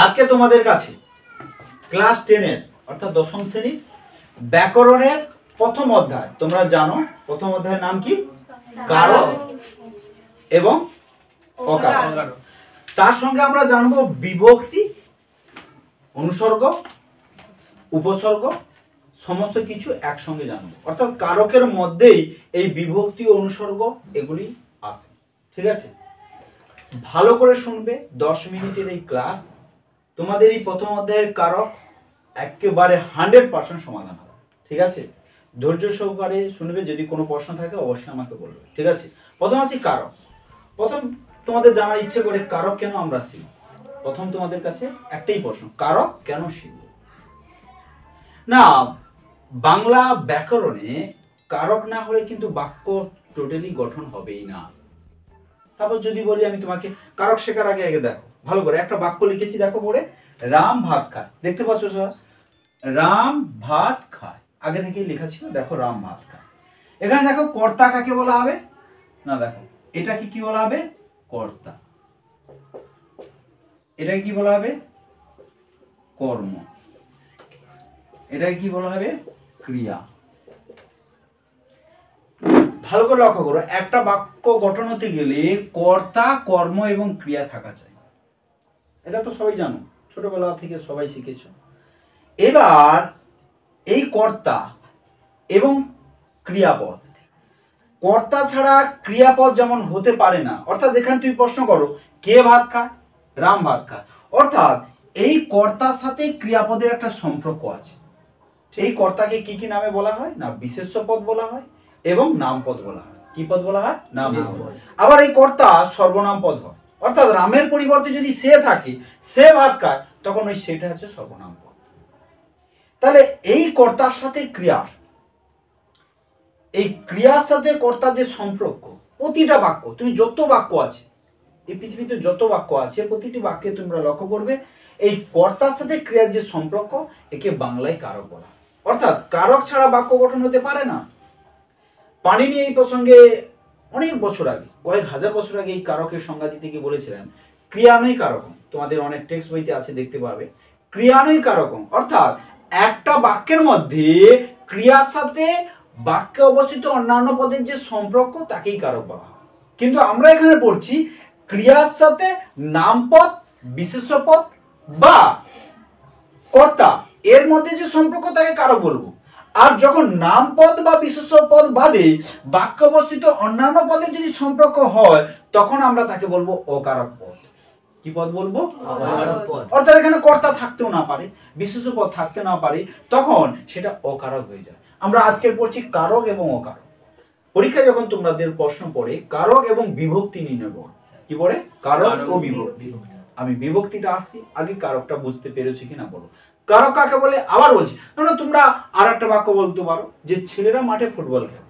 আজকে তোমাদের কাছে ক্লাস 10 এর অর্থাৎ দশম শ্রেণীর ব্যাকরণের প্রথম অধ্যায়। তোমরা জানো প্রথম অধ্যায়ের নাম কি? কারক এবং অকারক। তার সঙ্গে আমরা জানবো বিভক্তি, অনুসর্গ, উপসর্গ, সমস্ত কিছু একসঙ্গে জানবো। অর্থাৎ কারকের মধ্যেই এই বিভক্তি, অনুসর্গ এগুলি আসে। ঠিক আছে, ভালো করে শুনবে। 10 মিনিটের এই ক্লাস তোমাদের এই প্রথম অধ্যায়ের কারক একেবারে 100% সমাধান হবে। ঠিক আছে, ধৈর্য সহকারে শুনবে। যদি কোনো প্রশ্ন থাকে অবশ্যই আমাকে বলবে। ঠিক আছে, প্রথম আসি কারক। প্রথম তোমাদের জানার ইচ্ছে করে কারক কেন আমরা শিখব। প্রথম তোমাদের কাছে একটাই প্রশ্ন, কারক কেন শিখব? না, বাংলা ব্যাকরণে কারক না হলে কিন্তু বাক্য টোটালি গঠন হবেই না। তারপর যদি বলি আমি তোমাকে কারক শেখার আগে আগে দেখো ভালো করে একটা বাক্য লিখেছি, দেখো পড়ে। রাম ভাত খায়, দেখতে পাচ্ছ সবাই? রাম ভাত খায়, আগে থেকেই লেখা ছিল। দেখো রাম ভাত খায়। এখানে দেখো কর্তা কাকে বলা হবে? না, দেখো এটাকে কি বলা হবে? কর্তা। এটাকে কি বলা হবে? কর্ম। এটাকে কি বলা হবে? ক্রিয়া। ভালো করে লক্ষ্য করো, একটা বাক্য গঠন হতে গেলে কর্তা, কর্ম এবং ক্রিয়া থাকা চাই। এটা তো সবাই জানো, ছোটবেলা থেকে সবাই শিখেছো। এবার এই কর্তা এবং ক্রিয়াপদ, কর্তা ছাড়া ক্রিয়াপদ যেমন হতে পারে না। অর্থাৎ এখানে তুমি প্রশ্ন করো কে ভাত খায়? রাম ভাত খায়। অর্থাৎ এই কর্তার সাথে ক্রিয়াপদের একটা সম্পর্ক আছে। এই কর্তাকে কি কি নামে বলা হয়? না, বিশেষ্য পদ বলা হয় এবং নাম পদ বলা হয়। কি পদ বলা হয়? নাম পদ। আবার এই কর্তা সর্বনাম পদ হয়। অর্থাৎ রামের পরিবর্তে যদি সে থাকে, সে ভাত খায়, তখন ওই সেটা হচ্ছে সর্বনাম পদ। তাহলে এই কর্তার সাথে ক্রিয়ার, এই ক্রিয়ার সাথে কর্তার যে সম্পর্ক, প্রতিটা বাক্য, তুমি যত বাক্য আছে এই পৃথিবীতে, যত বাক্য আছে প্রতিটি বাক্যে তোমরা লক্ষ্য করবে এই কর্তার সাথে ক্রিয়ার যে সম্পর্ক, একে বাংলায় কারক বলা। অর্থাৎ কারক ছাড়া বাক্য গঠন হতে পারে না। পাণিনি এই প্রসঙ্গে অনেক বছর আগে, কয়েক হাজার বছর আগে এই কারকের সংজ্ঞা দিতে গিয়ে বলেছিলেন ক্রিয়ানয় কারকম। তোমাদের অনেক টেক্সট বইতে আছে, দেখতে পাবে। ক্রিয়ানয় কারকম অর্থাৎ একটা বাক্যের মধ্যে ক্রিয়ার সাথে বাক্যে অবস্থিত অন্যান্য পদের যে সম্পর্ক, তাকেই কারক বলা হয়। কিন্তু আমরা এখানে পড়ছি ক্রিয়ার সাথে নামপদ, বিশেষ্য পদ বা কর্তা, এর মধ্যে যে সম্পর্ক, তাকে কারক বলবো। আর যখন নাম পদ বা বিশেষ্য পদ বাদে বাক্য অবস্থিত অন্যান্য পদের যদি সম্পর্ক হয়, তখন আমরা তাকে বলবো অকারক পদ। কি পদ বলবো? অকারক পদ। অর্থাৎ এখানে কর্তা থাকতেও না পারে, বিশেষ্য পদ থাকতে না পারে, তখন সেটা অকারক হয়ে যায়। আমরা আজকে পড়ছি কারক এবং অকারক। পরীক্ষায় যখন তোমাদের প্রশ্ন পড়ে কারক এবং বিভক্তি নির্ণয় করো, কি পড়ে? কারক ও বিভক্তি। আমি বিভক্তিটা আসছি, আগে কারকটা বুঝতে পেরেছি কিনা বলো। কারক কাকে বলে আবার বলছি। না, তোমরা আর একটা বাক্য বলতে পারো যে ছেলেরা মাঠে ফুটবল খেলে।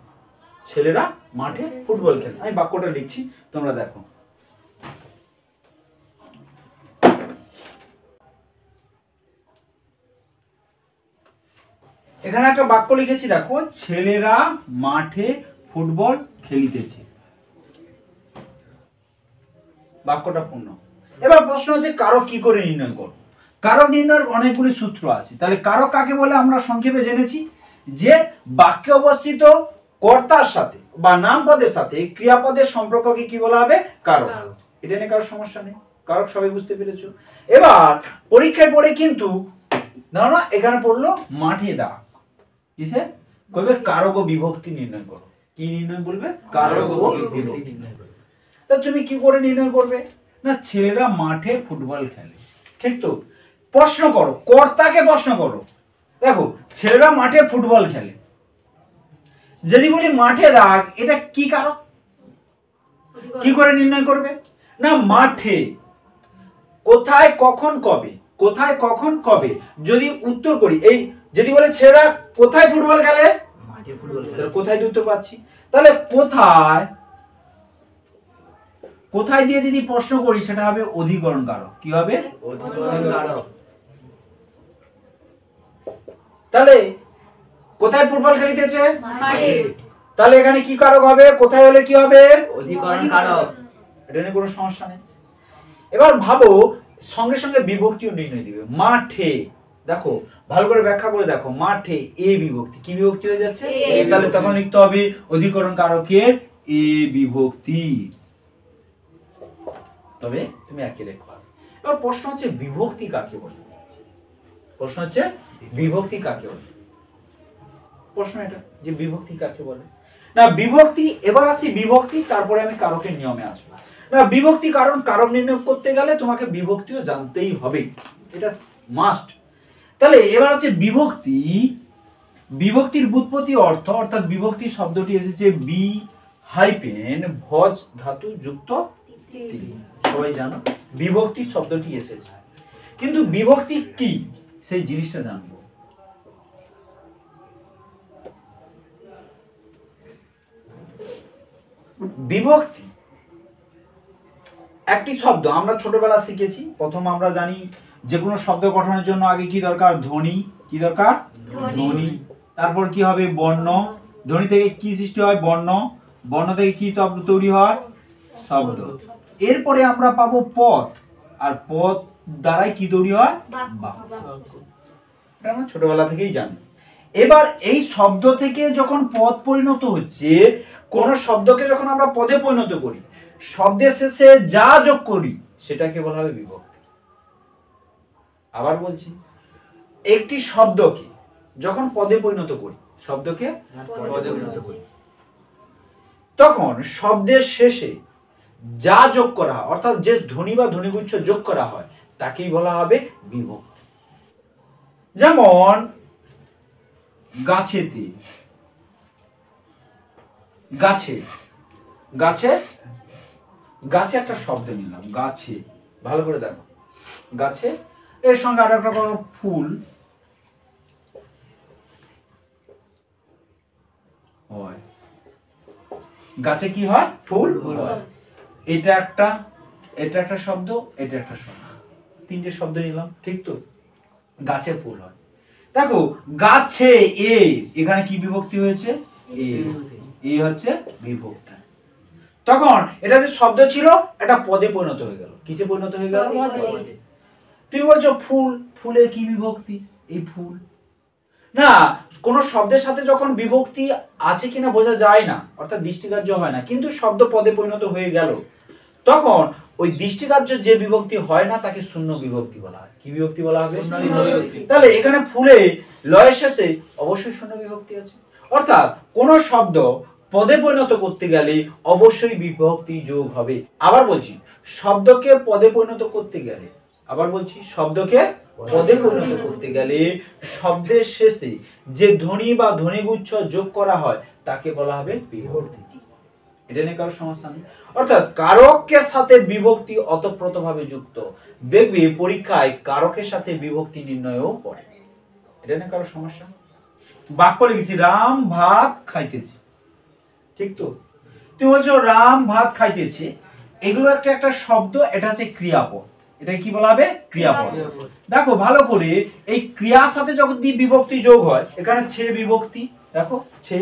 ছেলেরা মাঠে ফুটবল খেলে। আমি বাক্যটা লিখছি, তোমরা দেখো। এখানে একটা বাক্য লিখেছি, দেখো, ছেলেরা মাঠে ফুটবল খেলিতেছে। বাক্যটা পূর্ণ। এবার প্রশ্ন হচ্ছে কারক কি করে নির্ণয় করব? কারক নির্ণয়ের অনেকগুলি সূত্র আছে। তাহলে কারক কাকে বলে আমরা সংক্ষেপে জেনেছি যে বাক্যে অবস্থিত কর্তার সাথে বা নাম পদের সাথে ক্রিয়াপদের সম্পর্ককে কি বলা হবে? কারক। এটা নিয়ে কারো সমস্যা নেই, কারক সবাই বুঝতে পেরেছো। এবার পরীক্ষায় পড়ে কিন্তু ধরো না, এখানে পড়লো মাঠে দাগ, কিসে কইবে? কারক ও বিভক্তি নির্ণয় করো। কি নির্ণয় বলবে? কারক ও বিভক্তি নির্ণয় করবে। তা তুমি কি করে নির্ণয় করবে? না, ছেলেরা মাঠে ফুটবল খেলে, ঠিক তো? প্রশ্ন করো, কর্তাকে প্রশ্ন করো। দেখো, ছেলেরা মাঠে ফুটবল খেলে, যদি বলি মাঠে দাগ, এটা কি কারক? কি করে নির্ণয় করবে? না, মাঠে কোথায়, কখন, কবে। কোথায়, কখন, কবে। যদি উত্তর করি এই, যদি বলে ছেলেরা কোথায় ফুটবল খেলে, মাঠে ফুটবল খেলে, কোথায় উত্তর পাচ্ছি। তাহলে কোথায়, কোথায় দিয়ে যদি প্রশ্ন করি সেটা হবে অধিকরণ কারক। কি হবে? অধিকরণ কারক। তাহলে কোথায় ফুটবল খেলিতেছে? মাঠে। তাহলে এখানে কি কারক হবে? কোথায় হলে কি হবে? অধিকরণ কারক। এটা নিয়ে কোনো সমস্যা নেই। এবার ভাবো সঙ্গে সঙ্গে বিভক্তিও নির্ণয় দিবে। মাঠে, দেখো ভালো করে ব্যাখ্যা করে দেখো, মাঠে এ বিভক্তি, কি বিভক্তি হয়ে যাচ্ছে? তাহলে তখন লিখতে হবে অধিকরণ কারকের এ বিভক্তি, তবে তুমি একই লেখা। এবার প্রশ্ন হচ্ছে বিভক্তি কাকে বলে? প্রশ্ন হচ্ছে বিভক্তি কাকে বলে? প্রশ্ন এটা যে বিভক্তি কাকে বলে। না বিভক্তি, এবার আসি বিভক্তি, তারপরে আমি কারকের নিয়মে আসবো। না বিভক্তি কারণ কারক নির্ণয় করতে গেলে তোমাকে বিভক্তিও জানতেই হবে, এটা মাস্ট। তাহলে এবার আছে বিভক্তি। বিভক্তির ব্যুৎপত্তি অর্থ, অর্থাৎ বিভক্তি শব্দটি এসেছে বি হাইফেন ভজ ধাতু যুক্ত তি। সবাই জানো বিভক্তি শব্দটি এসেছে, কিন্তু বিভক্তি কি সেই জিনিসটা জানবো। বিভক্তি একটি শব্দ, আমরা ছোটবেলা শিখেছি, প্রথম আমরা জানি যে কোনো শব্দ গঠনের জন্য আগে কি দরকার? ধ্বনি। কি দরকার? ধ্বনি। তারপর কি হবে? বর্ণ। ধ্বনি থেকে কি সৃষ্টি হয়? বর্ণ। বর্ণ থেকে কি তৈরি হয়? শব্দ। এরপরে আমরা পাবো পদ, আর পদ দ্বারাই কি তৈরি হয়? বাক্য। এটা আমরা ছোটবেলা থেকেই জানি। এবার এই শব্দ থেকে যখন পদ পরিণত হচ্ছে, কোন শব্দকে যখন আমরা পদে পরিণত করি, শব্দের শেষে যা যোগ করি সেটাকে বলা হবে বিভক্তি। আবার বলছি, একটি শব্দকে যখন পদে পরিণত করি, শব্দকে পদে পরিণত করি, তখন শব্দের শেষে যা যোগ করা হয়, অর্থাৎ যে ধ্বনি বা ধ্বনিগুচ্ছ যোগ করা হয়, তাকেই বলা হবে বিভক্তি। যেমন গাছেতে, গাছে, গাছে, গাছে একটা শব্দ নিলাম, গাছে। ভালো করে দেখো, গাছে, এর সঙ্গে আর একটা ফুল হয়। গাছে কি হয়? ফুল হয়। এটা একটা, এটা একটা শব্দ, এটা একটা শব্দ, তিনটে শব্দ নিলাম, ঠিক তো? গাছে ফুল হয়। দেখো গাছে এ, এখানে কি বিভক্তি হয়েছে? এ হচ্ছে বিভক্তি। তখন এটা যে শব্দ ছিল এটা পদে পরিণত হয়ে গেল। কিসে পরিণত হয়ে গেল? পদে। তুমি বলছো ফুল, ফুলে কি বিভক্তি? এই ফুল। না, কোন শব্দের সাথে যখন বিভক্তি আছে কিনা বোঝা যায় না, অর্থাৎ দৃষ্টিগ্রাহ্য হয় না, কিন্তু শব্দ পদে পরিণত হয়ে গেল, তখন ওই দৃষ্টিগ্রাহ্য যে বিভক্তি হয় না তাকে শূন্য বিভক্তি বলা হয়। কি বিভক্তি বলা হবে? তাহলে এখানে ফুলে লয়ের শেষে অবশ্যই শূন্য বিভক্তি আছে, অর্থাৎ কোন শব্দ পদে পরিণত করতে গেলে অবশ্যই বিভক্তি যোগ হবে। আবার বলছি, শব্দকে পদে পরিণত করতে গেলে, আবার বলছি, শব্দকে পদে পরিণত করতে গেলে শব্দের শেষে যে ধ্বনি বা ধ্বনিগুচ্ছ যোগ করা হয় তাকে বলা হবে বিভক্তি। এটা নিয়ে কারো সমস্যা নেই। অর্থাৎ কারকের সাথে বিভক্তি অতপ্রতভাবে যুক্ত, দেখবি পরীক্ষায় কারকের সাথে বিভক্তি নির্ণয়ও পড়ে। এটা নিয়ে কারো সমস্যা? বাক্য লিখেছি রাম ভাত খাইতেছে, ঠিক তো? তুমি বলছো রাম ভাত খাইতেছে, এগুলো একটা একটা শব্দ, এটা হচ্ছে ক্রিয়াপদ। এটা কি বলা হবে? ক্রিয়াপদ। দেখো ভালো করে, এই ক্রিয়ার সাথে যখন বিভক্তি যোগ হয়, এখানে ছে বিভক্তি, দেখো ছে,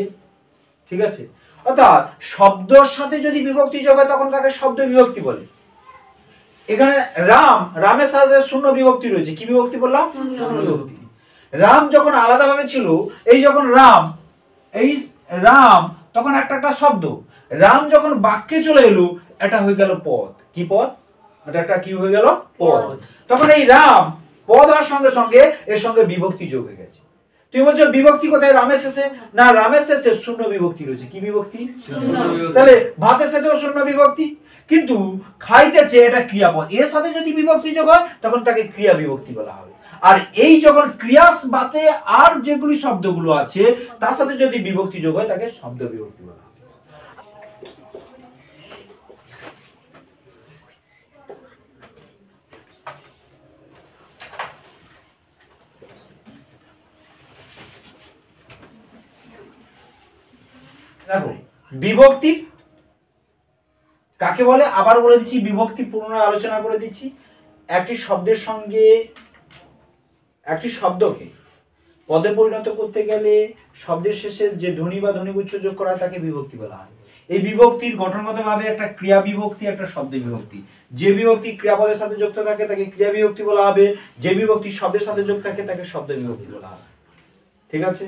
ঠিক আছে? অর্থাৎ শব্দের সাথে যদি বিভক্তি যোগ হয় তখন তাকে শব্দ বিভক্তি বলে। এখানে রাম, রামের সাথে শূন্য বিভক্তি রয়েছে। কি বিভক্তি বললাম? শূন্য বিভক্তি। রাম যখন আলাদাভাবে ছিল, এই যখন রাম, এই রাম তখন একটা একটা শব্দ, রাম যখন বাক্যে চলে এলো এটা হয়ে গেল পদ। কি পদ? এটা একটা কি হয়ে গেল? পদ। তখন এই রাম পদ হওয়ার সঙ্গে সঙ্গে এর সঙ্গে বিভক্তি যোগ হয়ে গেছে। তুমি বলছো বিভক্তি কোথায়? রামের শেষে। না, রামের শেষে শূন্য বিভক্তি রয়েছে। কি বিভক্তি? তাহলে ভাতের সাথেও শূন্য বিভক্তি, কিন্তু খাইতেছে এটা ক্রিয়াপদ, এর সাথে যদি বিভক্তি যোগ হয় তখন তাকে ক্রিয়া বিভক্তি বলা হবে। আর এই যখন ক্রিয়াস বাতে আর যেগুলি শব্দগুলো আছে তার সাথে যদি বিভক্তি যোগ হয় তাকে শব্দ বিভক্তি বলা হবে। দেখো বিভক্তি কাকে বলে আবার বলে দিচ্ছি, বিভক্তি পুনরায় আলোচনা করে দিচ্ছি। একটি শব্দের সঙ্গে একটি শব্দকে পদে পরিণত করতে গেলে শব্দের শেষে যে ধ্বনি বা ধ্বনিগুচ্ছ যোগ করা হয় তাকে বিভক্তি বলা হয়। এই বিভক্তির গঠনগতভাবে একটা ক্রিয়া বিভক্তি, একটা শব্দ বিভক্তি। যে বিভক্তি ক্রিয়াপদের সাথে যুক্ত থাকে তাকে ক্রিয়া বিভক্তি বলা হবে, যে বিভক্তি শব্দের সাথে যুক্ত থাকে তাকে শব্দ বিভক্তি বলা হবে। ঠিক আছে?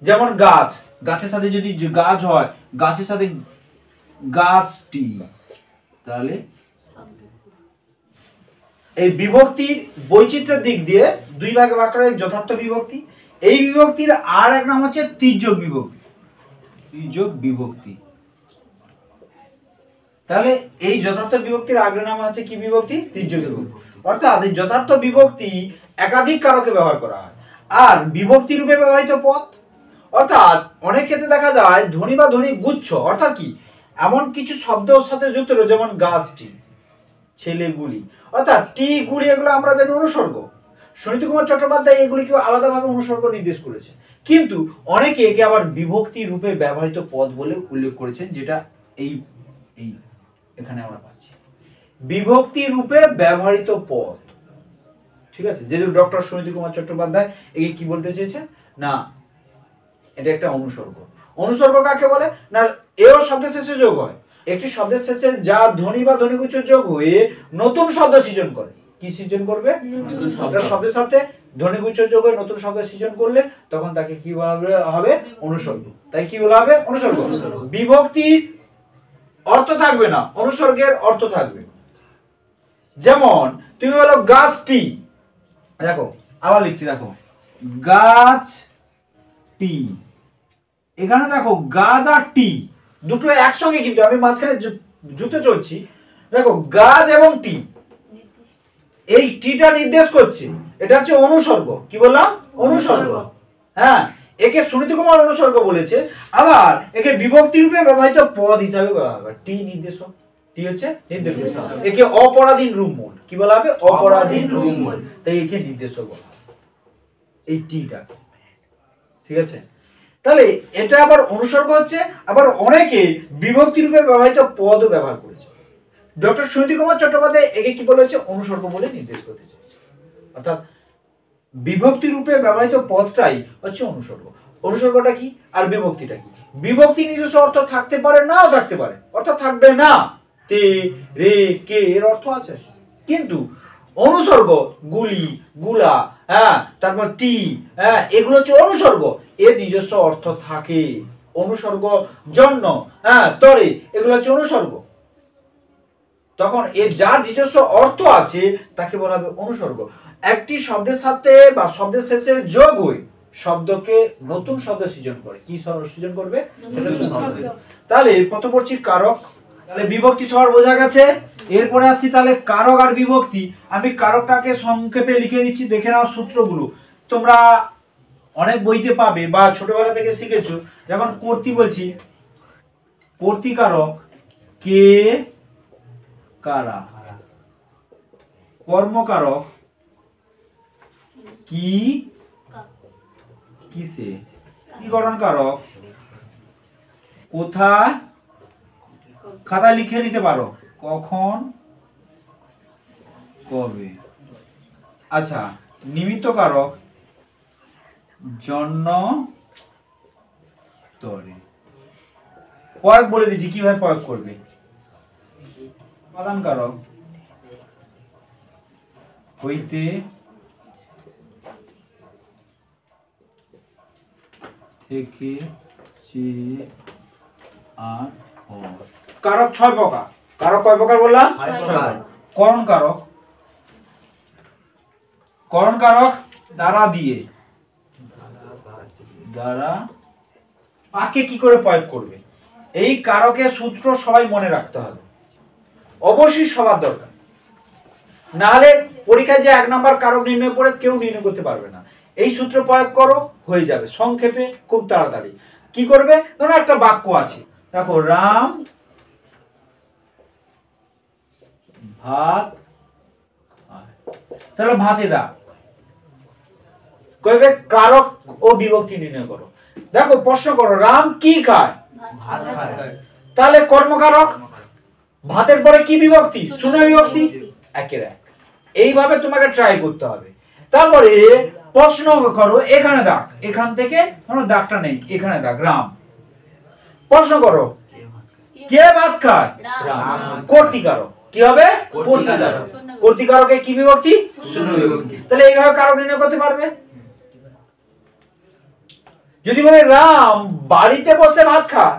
যেমন গাছ, গাছের সাথে যদি গাছ হয়, গাছের সাথে গাছটি, তাহলে এই বিভক্তির বৈচিত্র্যের দিক দিয়ে দুই ভাগে ভাগ করা যথার্থ বিভক্তি। এই বিভক্তির আর এক নাম হচ্ছে তির্যক বিভক্তি। তির্যক বিভক্তি। তাহলে এই যথার্থ বিভক্তির আগের নাম হচ্ছে কি বিভক্তি? তির্যক বিভক্তি। অর্থাৎ এই যথার্থ বিভক্তি একাধিক কারকে ব্যবহার করা হয়। আর বিভক্তি রূপে ব্যবহৃত পদ, অর্থাৎ অনেক ক্ষেত্রে দেখা যায় ধ্বনি বা ধ্বনি গুচ্ছ, অর্থাৎ কি এমন কিছু শব্দের সাথে যুক্ত রয়েছে, যেমন গাছটি, ছেলেগুলি, অর্থাৎ টি গুলি, এগুলো আমরা জানি অনুসর্গ। সুনীতি কুমার চট্টোপাধ্যায় এগুলিকে আলাদাভাবে অনুসর্গ নির্দেশ করেছে, কিন্তু অনেকে একে আবার বিভক্তি রূপে ব্যবহৃত পদ বলে উল্লেখ করেছেন, যেটা এই এই এখানে আমরা পাচ্ছি বিভক্তি রূপে ব্যবহৃত পদ। ঠিক আছে? যেহেতু ডক্টর সুনীতি কুমার চট্টোপাধ্যায় একে কি বলতে চেয়েছেন, না এটা একটা অনুসর্গ। অনুসর্গ কাকে বলে? না এও শব্দের শেষে যোগ হয়, একটি শব্দের শেষে যা ধ্বনি বা ধ্বনিগুচ্ছ যোগ হয়ে নতুন শব্দ সৃজন করে। কি সৃজন করবে? শব্দের সাথে ধ্বনিগুচ্ছ যোগ হয়ে নতুন শব্দ সৃজন করলে তখন তাকে কি হবে? অনুসর্গ। তাই কি বলা হবে? অনুসর্গ। বিভক্তি অর্থ থাকবে না, অনুসর্গের অর্থ থাকবে। যেমন তুমি বলো গাছটি, দেখো আবার লিখছি, দেখো গাছটি, এখানে দেখো গাছ আর টি দুটো একসঙ্গে, কিন্তু আমি মাঝখানে যুক্ত চলছি। দেখো গাছ এবং টি, এই টিটা নির্দেশ করছে, এটা হচ্ছে অনুসর্গ। কি বললাম? অনুসর্গ। হ্যাঁ, একে সুনীতি কুমার অনুসর্গ বলেছে, আবার একে বিভক্তি রূপে ব্যবহৃত পদ হিসাবে ব্যবহার করে। টি নির্দেশক, টি হচ্ছে নির্দেশ, একে অপরাধীন রূপমূল কি বলা হবে? অপরাধীন রূপমূল। তাই একে নির্দেশক বলা হবে এই টিটা। ঠিক আছে? তাহলে এটা আবার অনুসর্গ হচ্ছে, আবার অনেকে বিভক্তি রূপে ব্যবহৃত পদও ব্যবহার করেছে। ডক্টর সুনীতি কুমার চট্টোপাধ্যায় একে কি বলেছে? অনুসর্গ বলে নির্দেশ করতে চেয়েছে। অর্থাৎ বিভক্তি রূপে ব্যবহৃত পদটাই হচ্ছে অনুসর্গ। অনুসর্গটা কি আর বিভক্তিটা কি? বিভক্তি নিজস্ব অর্থ থাকতে পারে, নাও থাকতে পারে, অর্থাৎ থাকবে না। তে, রে, কে এর অর্থ আছে, কিন্তু অনুসর্গ গুলি, গুলা, হ্যাঁ, তারপর টি, হ্যাঁ, এগুলো হচ্ছে অনুসর্গ, এর নিজস্ব অর্থ থাকে। অনুসর্গ জন্য, হ্যাঁ, তরে, এগুলো হচ্ছে অনুসর্গ। তখন এর যার নিজস্ব অর্থ আছে তাকে বলা হবে অনুসর্গ। একটি শব্দের সাথে বা শব্দের শেষে যোগ হয়ে শব্দকে নতুন শব্দ সৃজন করে। কি সৃজন করবে? তাহলে প্রথম পড়ছি কারক। তাহলে বিভক্তি শহর বোঝা গেছে। এরপরে আসছি তাহলে কারক আর বিভক্তি। আমি কারকটাকে সংক্ষেপে লিখে দিচ্ছি, দেখে নাও সূত্রগুলো। তোমরা অনেক বইতে পাবে বা ছোটবেলা থেকে শিখেছো। যখন কর্তৃ বলছি, কর্তৃকারক কে কারা, কর্মকারক কি কিসে, কিকরণ কারক কোথায়, খাতা লিখে নিতে পারো, কখন কবে। আচ্ছা, নিমিত্ত কারক জন্য তরে। প্রয়োগ বলে দিচ্ছি কিভাবে প্রয়োগ করবে। উপাদান কারক হইতে থেকে চেয়ে আর কারক 6 প্রকার। কারক কয় প্রকার বললাম? 6 প্রকার। করণ কারক, করণ কারক দ্বারা দিয়ে, দ্বারা বাক্যে কি করে প্রয়োগ করবে, এই কারকের সূত্র সবাই মনে রাখতে হবে, অবশ্যই সবার দরকার। নাহলে পরীক্ষায় যে 1 নাম্বার কারক নির্ণয় করে কেউ নির্ণয় করতে পারবে না। এই সূত্র প্রয়োগ করো, হয়ে যাবে সংক্ষেপে, খুব তাড়াতাড়ি। কি করবে? ধরো একটা বাক্য আছে, দেখো রাম ভাত, তাহলে ভাতে দা, কইবে কারক ও বিভক্তি নির্ণয় করো। দেখো প্রশ্ন করো, রাম কি খায়? ভাত খায়। তাহলে কর্মকারক, ভাতের পরে কি বিভক্তি? শূন্য বিভক্তি, একের এক। এইভাবে তোমাকে ট্রাই করতে হবে। তারপরে প্রশ্ন করো, এখানে দাগ, এখান থেকে ধরো দাগটা নেই, এখানে দাগ রাম। প্রশ্ন করো কে ভাত খায়? কর্তৃকারক। কি হবে? কর্তৃকারক। কর্তৃকারকে কি বিভক্তি? শূন্য বিভক্তি। তাহলে এইভাবে কারক নির্ণয় করতে পারবে। যদি বলে রাম বাড়িতে বসে ভাত খায়,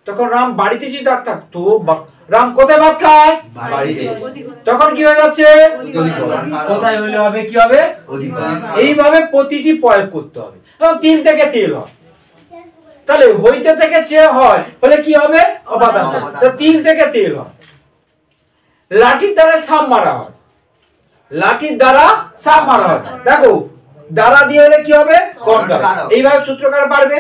তখন রাম বাড়িতে যদি দাগ থাকতো, রাম কোথায় ভাত খায়? বাড়িতে। তখন কি হয়ে যাচ্ছে? কোথায় হইলে হবে? কি হবে? এইভাবে প্রতিটি প্রয়োগ করতে হবে। এবং তিল থেকে তেল হয়, তাহলে হইতে থেকে চেয়ে হয়, বলে কি হবে? অপাদান। তো তিল থেকে তেল হয়। লাঠির দ্বারা সাপ মারা হয়, লাঠির দ্বারা সাপ মারা হয়। দেখো দ্বারা দিয়ে হলে কি হবে? কর্মকারক। এইভাবে সূত্রকার পারবে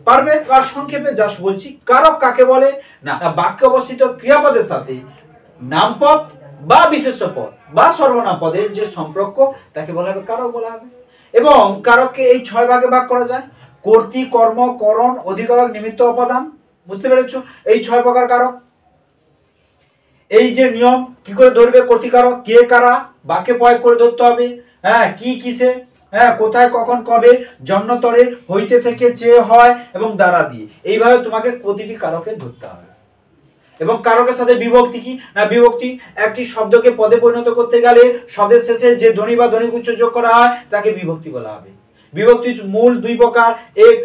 পারবে। আর সংক্ষেপে জাস্ট বলছি, কারক কাকে বলে না, বাক্যে অবস্থিত ক্রিয়াপদের সাথে নামপদ বা বিশেষ্য পদ বা সর্বনাম পদের যে সম্পর্ক, তাকে বলা হবে কারক বলা হবে। এবং কারককে এই 6 ভাগে ভাগ করা যায়: কর্তৃ, কর্ম, করণ, অধিকারক, নিমিত্ত, অপাদান। বুঝতে পেরেছো? এই 6 প্রকার কারক। এই যে নিয়ম কি করে ধরবে কর্তৃকারক, কে কারা, বাক্যে প্রয়োগ করে ধরতে হবে। হ্যাঁ, কি কিসে, হ্যাঁ, কোথায়, কখন, কবে, জন্মতরে, হইতে থেকে, চেয়ে, হয় এবং দ্বারা দিয়ে। এইভাবে তোমাকে প্রতিটি কারকে ধরতে হবে। এবং কারকের সাথে বিভক্তি কি না, বিভক্তি একটি শব্দকে পদে পরিণত করতে গেলে শব্দের শেষে যে ধ্বনি বা ধ্বনিগুচ্ছ যোগ করা হয় তাকে বিভক্তি বলা হবে। বিভক্তি মূল 2 প্রকার, এক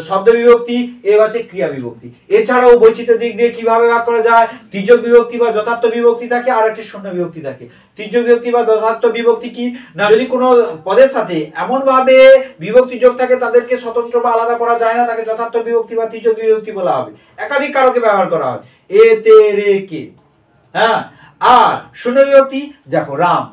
শব্দ বিভক্তি, এক আছে ক্রিয়া বিভক্তি। এছাড়াও বৈচিত্র্য দিক দিয়ে কিভাবে ভাগ করা যায়, তির্যক বিভক্তি বা যথার্থ বিভক্তি থাকে, আর একটি শূন্য বিভক্তি থাকে। তির্যক বিভক্তি বা যথার্থ বিভক্তি কি না, যদি কোনো পদের সাথে এমন ভাবে বিভক্তি যোগ থাকে তাদেরকে স্বতন্ত্র বা আলাদা করা যায় না, তাকে যথার্থ বিভক্তি বা তির্যক বিভক্তি বলা হবে। একাধিক কারকে ব্যবহার করা হয়, এ তে রে কে। হ্যাঁ, আর শূন্য বিভক্তি, দেখো রাম,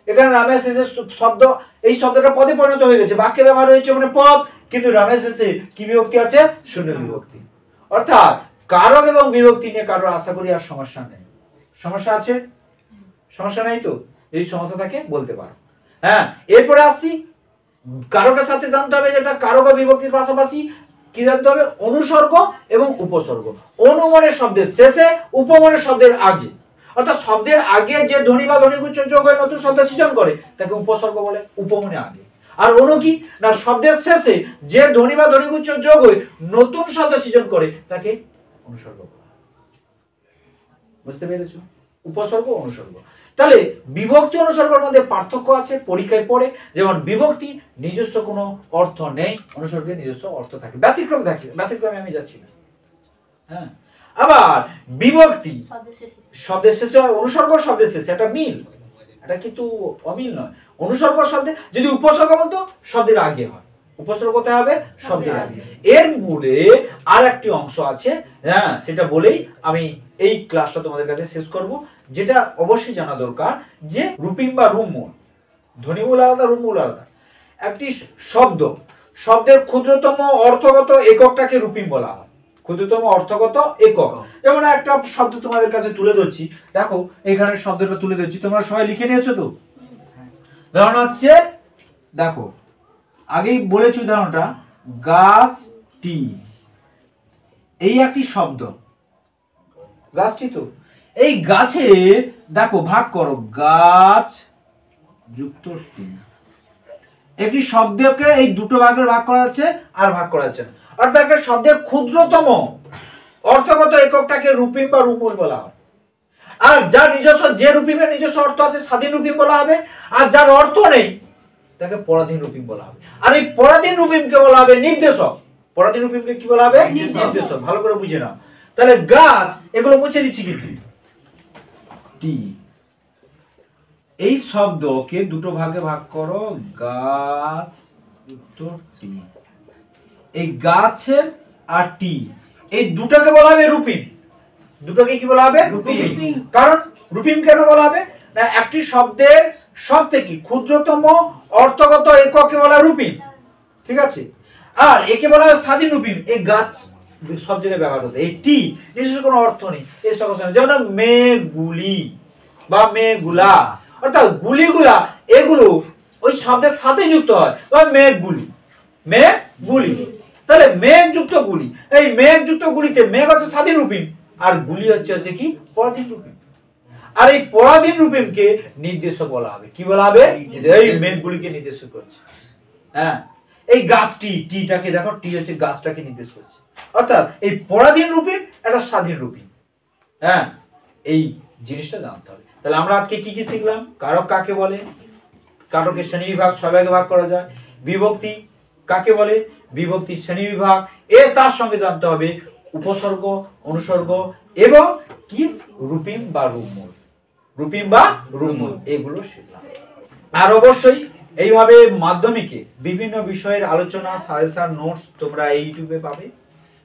এখানে রামের শেষে শব্দ, এই শব্দটা পদে পরিণত হয়ে গেছে, বাক্যে ব্যবহার হয়েছে মানে পদ, কিন্তু রামের শেষে কি বিভক্তি আছে? শূন্য বিভক্তি। অর্থাৎ কারক এবং বিভক্তি নিয়ে কারোর আশা করি আর সমস্যা নেই। সমস্যা আছে? সমস্যা নাই তো? এই সমস্যা থাকে বলতে পারো। হ্যাঁ, এরপরে আসছি, কারকের সাথে জানতে হবে যেটা কারক ও বিভক্তির পাশাপাশি কি জানতে হবে? অনুসর্গ এবং উপসর্গ। অনুমনের শব্দের শেষে, উপমনের শব্দের আগে। অর্থাৎ শব্দের আগে যে ধ্বনি বা ধ্বনিগুচ্ছ যোগ হয়ে নতুন শব্দ সৃজন করে তাকে উপসর্গ বলে, উপমনে আগে। আর অনু কি না, শব্দের শেষে যে ধ্বনি বা ধ্বনিগুচ্ছ যোগ হয়ে নতুন শব্দ সৃজন করে তাকে অনুসর্গ বলে। বুঝতে পেরেছো? উপসর্গ, অনুসর্গ। তাহলে বিভক্তি অনুসর্গের মধ্যে পার্থক্য আছে, পরীক্ষায় পড়ে। যেমন বিভক্তি নিজস্ব কোনো অর্থ নেই, অনুসর্গের নিজস্ব অর্থ থাকে, ব্যতিক্রম থাকে। ব্যতিক্রমে আমি যাচ্ছি না। হ্যাঁ, আবার বিভক্তি শব্দের শেষে হয়, অনুসর্গ শব্দের শেষে, এটা মিল, এটা কিন্তু অমিল নয়। অনুসর্গ শব্দে যদি উপসর্গ বলতো শব্দের আগে হয়, উপসর্গ কোথায় হবে? শব্দের আগে। এর মূলে আর একটি অংশ আছে, হ্যাঁ, সেটা বলেই আমি এই ক্লাসটা তোমাদের কাছে শেষ করব। যেটা অবশ্যই জানা দরকার যে রূপিম বা রূপমূল, ধ্বনিমূল আলাদা, রূপমূল আলাদা। একটি শব্দ, শব্দের ক্ষুদ্রতম অর্থগত এককটাকে রূপিম বলা হয়, ক্ষুদ্রতম অর্থগত একক। যেমন একটা শব্দ তোমাদের কাছে তুলে ধরছি, দেখো এখানে শব্দটা তুলে ধরছি, তোমরা সবাই লিখে নিয়েছো তো? ধরুন হচ্ছে, দেখো আগেই বলেছি উদাহরণটা, গাছটি, এই একটি শব্দ, গাছটি তো, এই গাছে দেখো ভাগ করো, গাছ যুক্ত টি। একটি শব্দকে এই দুটো ভাগের ভাগ করা যাচ্ছে আর ভাগ করা যাচ্ছে না। অর্থাৎ একটা শব্দের ক্ষুদ্রতম অর্থগত এককটাকে রূপিম বা রূপমূল বলা হয়। আর যার নিজস্ব, যে রূপিমের নিজস্ব অর্থ আছে স্বাধীন রূপিম বলা হবে, আর যার অর্থ নেই তাকে পরাধীন রূপিম বলা হবে। আর এই পরাধীন রূপিমকে বলা হবে নির্দেশক। পরাধীন রূপিমকে কি বলা হবে? নির্দেশক। ভালো করে বুঝে নাও। তাহলে গাছ, এগুলো মুছে দিচ্ছি কিন্তু, টি, এই শব্দকে দুটো ভাগে ভাগ করো, গাছ টি। এই গাছের আর টি, এই দুটোকে বলা হবে রূপিম। দুটোকে কি বলা হবে? রূপিম। কারণ রূপিম কেন বলা হবে না, একটি শব্দের সব থেকে ক্ষুদ্রতম অর্থগত এককে বলা রূপিম, ঠিক আছে। আর একে বলা হয় স্বাধীন রূপিম। এই গাছ সব জায়গায় ব্যবহার হতো, এই টি নিজস্ব কোনো অর্থ নেই, এই সকল, যেমন মেগুলি বা মেগুলা, অর্থাৎ গুলিগুলা, এগুলো ওই শব্দের সাথে যুক্ত হয়, মেঘগুলি, মেঘগুলি। তাহলে মেঘ যুক্ত গুলি, এই মেঘ যুক্ত গুলিতে মেঘ হচ্ছে স্বাধীন রূপিম আর গুলি হচ্ছে কি পরাধীন রূপিম। আর এই পরাধীন রূপিমকে নির্দেশক বলা হবে। কি বলা হবে? এই মেঘগুলিকে নির্দেশ করছে। হ্যাঁ, এই গাছটি, টিটাকে দেখো, টি হচ্ছে গাছটাকে নির্দেশ করছে। অর্থাৎ এই পরাধীন রূপিন একটা স্বাধীন রূপিন। হ্যাঁ, এই জিনিসটা জানতে হবে। তাহলে আমরা আজকে কি কি শিখলাম? কারক কাকে বলে? কারকের শ্রেণী বিভাগ 6 ভাগে ভাগ করা যায়। বিভক্তি কাকে বলে? বিভক্তি শ্রেণী বিভাগ। তার সঙ্গে জানতে হবে উপসর্গ, অনুসর্গ এবং কি রূপিম বা রূপমূল, রূপিম বা রূপমূল, এগুলো শিখলাম। আর অবশ্যই এইভাবে মাধ্যমিকে বিভিন্ন বিষয়ের আলোচনা, সাজেশন, নোটস তোমরা এই ইউটিউবে পাবে।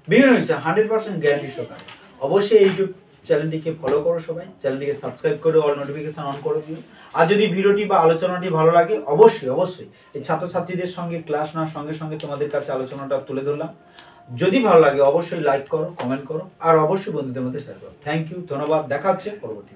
বিভিন্ন বিষয় 100% গ্যারান্টি সহকারে। অবশ্যই ইউটিউব চ্যানেলটিকে ফলো করো, সবাই চ্যানেলটিকে সাবস্ক্রাইব করে অল নোটিফিকেশন অন করে দিও। আর যদি ভিডিওটি বা আলোচনাটি ভালো লাগে অবশ্যই এই ছাত্রছাত্রীদের সঙ্গে ক্লাস নেওয়ার সঙ্গে সঙ্গে তোমাদের কাছে আলোচনাটা তুলে ধরলাম। যদি ভালো লাগে অবশ্যই লাইক করো, কমেন্ট করো, আর অবশ্যই বন্ধুদের মধ্যে শেয়ার করো। থ্যাংক ইউ, ধন্যবাদ। দেখা হচ্ছে পরবর্তী।